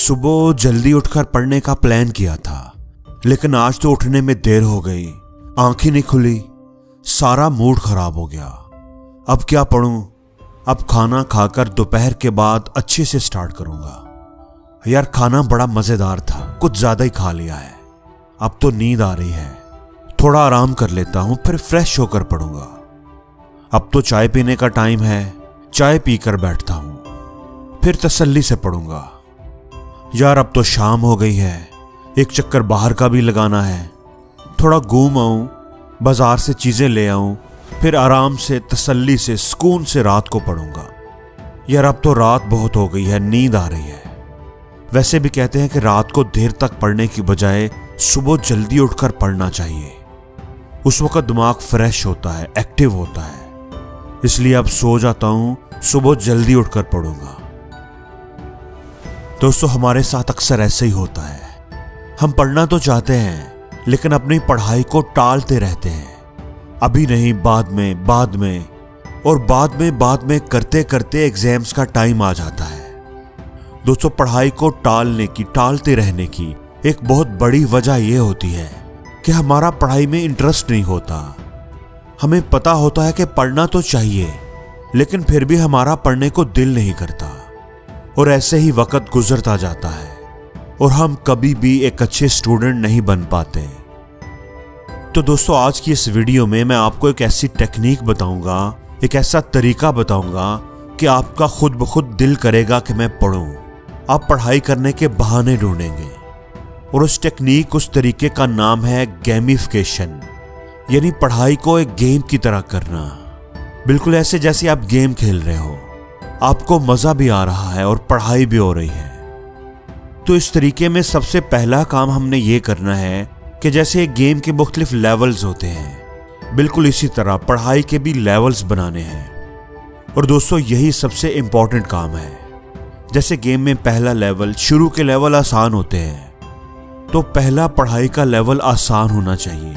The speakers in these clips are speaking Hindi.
सुबह जल्दी उठकर पढ़ने का प्लान किया था, लेकिन आज तो उठने में देर हो गई। आंखें नहीं खुली, सारा मूड खराब हो गया। अब क्या पढ़ूं? अब खाना खाकर दोपहर के बाद अच्छे से स्टार्ट करूंगा। यार खाना बड़ा मजेदार था, कुछ ज्यादा ही खा लिया है। अब तो नींद आ रही है, थोड़ा आराम कर लेता हूं, फिर फ्रेश होकर पढ़ूंगा। अब तो चाय पीने का टाइम है, चाय पीकर बैठता हूं, फिर तसल्ली से पढ़ूंगा। यार अब तो शाम हो गई है, एक चक्कर बाहर का भी लगाना है। थोड़ा घूम आऊं, बाजार से चीजें ले आऊं, फिर आराम से तसल्ली से सुकून से रात को पढ़ूंगा। यार अब तो रात बहुत हो गई है, नींद आ रही है। वैसे भी कहते हैं कि रात को देर तक पढ़ने की बजाय सुबह जल्दी उठकर पढ़ना चाहिए। उस वक्त दिमाग फ्रेश होता है, एक्टिव होता है। इसलिए अब सो जाता हूं, सुबह जल्दी उठकर पढ़ूंगा। दोस्तों, हमारे साथ अक्सर ऐसे ही होता है। हम पढ़ना तो चाहते हैं, लेकिन अपनी पढ़ाई को टालते रहते हैं। अभी नहीं, बाद में और बाद में करते करते एग्जाम्स का टाइम आ जाता है। दोस्तों, पढ़ाई को टालते रहने की एक बहुत बड़ी वजह यह होती है कि हमारा पढ़ाई में इंटरेस्ट नहीं होता। हमें पता होता है कि पढ़ना तो चाहिए, लेकिन फिर भी हमारा पढ़ने को दिल नहीं करता, और ऐसे ही वक्त गुजरता जाता है और हम कभी भी एक अच्छे स्टूडेंट नहीं बन पाते। तो दोस्तों, आज की इस वीडियो में मैं आपको एक ऐसी टेक्निक बताऊंगा, एक ऐसा तरीका बताऊंगा कि आपका खुद ब खुद दिल करेगा कि मैं पढ़ूं। आप पढ़ाई करने के बहाने ढूंढेंगे, और उस टेक्निक, उस तरीके का नाम है गेमिफिकेशन, यानी पढ़ाई को एक गेम की तरह करना। बिल्कुल ऐसे जैसे आप गेम खेल रहे हो, आपको मजा भी आ रहा है और पढ़ाई भी हो रही है। तो इस तरीके में सबसे पहला काम हमने ये करना है कि जैसे एक गेम के मुख्तलिफ लेवल्स होते हैं, बिल्कुल इसी तरह पढ़ाई के भी लेवल्स बनाने हैं। और दोस्तों, यही सबसे इंपॉर्टेंट काम है। जैसे गेम में पहला लेवल, शुरू के लेवल आसान होते हैं, तो पहला पढ़ाई का लेवल आसान होना चाहिए।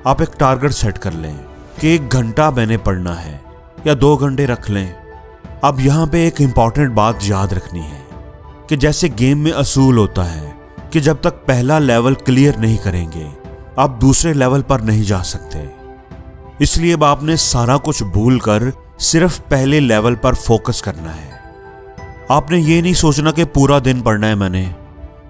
आप एक टारगेट सेट कर लें कि 1 घंटा मैंने पढ़ना है, या 2 घंटे रख लें। अब यहां पे एक इंपॉर्टेंट बात याद रखनी है कि जैसे गेम में असूल होता है कि जब तक पहला लेवल क्लियर नहीं करेंगे, आप दूसरे लेवल पर नहीं जा सकते। इसलिए अब आपने सारा कुछ भूलकर सिर्फ पहले लेवल पर फोकस करना है। आपने ये नहीं सोचना कि पूरा दिन पढ़ना है मैंने,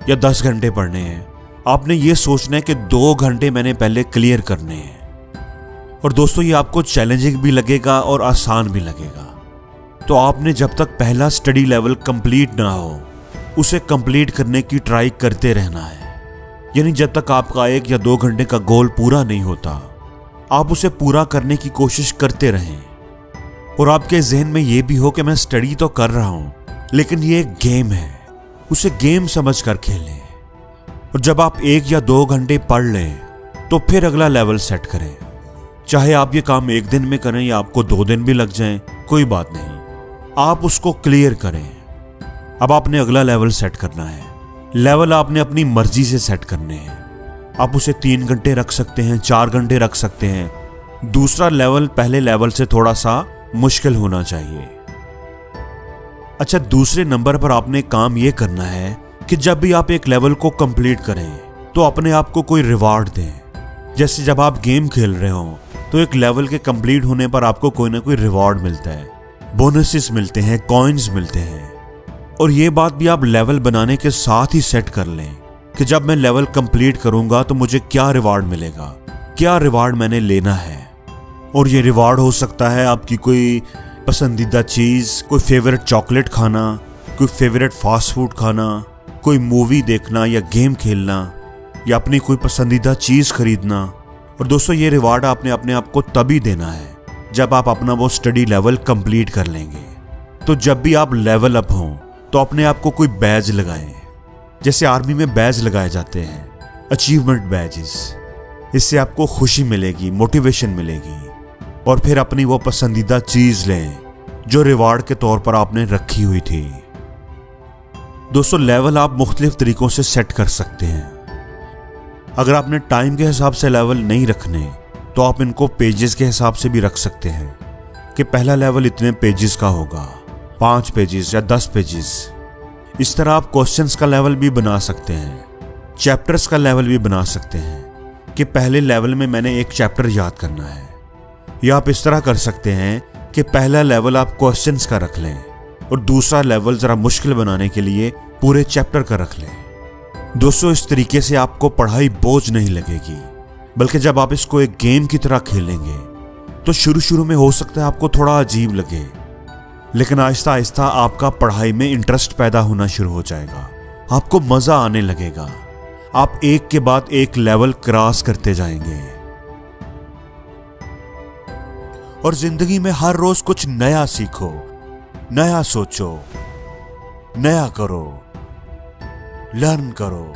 या 10 घंटे पढ़ने हैं। आपने ये सोचना है कि 2 घंटे मैंने पहले क्लियर करने हैं। और दोस्तों, ये आपको चैलेंजिंग भी लगेगा और आसान भी लगेगा। तो आपने जब तक पहला स्टडी लेवल कंप्लीट ना हो, उसे कंप्लीट करने की ट्राई करते रहना है। यानी जब तक आपका 1 या 2 घंटे का गोल पूरा नहीं होता, आप उसे पूरा करने की कोशिश करते रहें। और आपके जहन में यह भी हो कि मैं स्टडी तो कर रहा हूं, लेकिन ये एक गेम है, उसे गेम समझकर खेलें। और जब आप 1 या 2 घंटे पढ़ लें, तो फिर अगला लेवल सेट करें। चाहे आप ये काम 1 दिन में करें या आपको 2 दिन भी लग जाएं, कोई बात नहीं, आप उसको क्लियर करें। अब आपने अगला लेवल सेट करना है। लेवल आपने अपनी मर्जी से सेट करने हैं। आप उसे 3 घंटे रख सकते हैं, 4 घंटे रख सकते हैं। दूसरा लेवल पहले लेवल से थोड़ा सा मुश्किल होना चाहिए। अच्छा, दूसरे नंबर पर आपने काम यह करना है कि जब भी आप एक लेवल को कंप्लीट करें, तो अपने आप को कोई रिवार्ड दें। जैसे जब आप गेम खेल रहे हो, तो एक लेवल के कंप्लीट होने पर आपको कोई ना कोई रिवार्ड मिलता है, बोनसेस मिलते हैं, कॉइन्स मिलते हैं। और ये बात भी आप लेवल बनाने के साथ ही सेट कर लें कि जब मैं लेवल कंप्लीट करूंगा तो मुझे क्या रिवार्ड मिलेगा, क्या रिवार्ड मैंने लेना है। और ये रिवार्ड हो सकता है आपकी कोई पसंदीदा चीज़, कोई फेवरेट चॉकलेट खाना, कोई फेवरेट फास्ट फूड खाना, कोई मूवी देखना या गेम खेलना, या अपनी कोई पसंदीदा चीज़ खरीदना। और दोस्तों, ये रिवार्ड आपने अपने आप को तभी देना है जब आप अपना वो स्टडी लेवल कंप्लीट कर लेंगे। तो जब भी आप लेवल अप हों, तो अपने आप को कोई बैज लगाएं। जैसे आर्मी में बैज लगाए जाते हैं, अचीवमेंट बैजेस। इससे आपको खुशी मिलेगी, मोटिवेशन मिलेगी, और फिर अपनी वो पसंदीदा चीज लें जो रिवार्ड के तौर पर आपने रखी हुई थी। दोस्तों, लेवल आप मुख्तलिफ तरीकों से सेट कर सकते हैं। अगर आपने टाइम के हिसाब से लेवल नहीं रखने, तो आप इनको पेजेस के हिसाब से भी रख सकते हैं कि पहला लेवल इतने पेजेस का होगा, 5 पेजेस या 10 पेजेस। इस तरह आप क्वेश्चंस का लेवल भी बना सकते हैं, चैप्टर्स का लेवल भी बना सकते हैं कि पहले लेवल में मैंने एक चैप्टर याद करना है। या आप इस तरह कर सकते हैं कि पहला लेवल आप क्वेश्चंस का रख लें और दूसरा लेवल जरा मुश्किल बनाने के लिए पूरे चैप्टर का रख लें। दोस्तों, इस तरीके से आपको पढ़ाई बोझ नहीं लगेगी, बल्कि जब आप इसको एक गेम की तरह खेलेंगे तो शुरू में हो सकता है आपको थोड़ा अजीब लगे, लेकिन आहिस्ता आहिस्ता आपका पढ़ाई में इंटरेस्ट पैदा होना शुरू हो जाएगा। आपको मजा आने लगेगा। आप एक के बाद एक लेवल क्रॉस करते जाएंगे और जिंदगी में हर रोज कुछ नया सीखो, नया सोचो, नया करो, लर्न करो।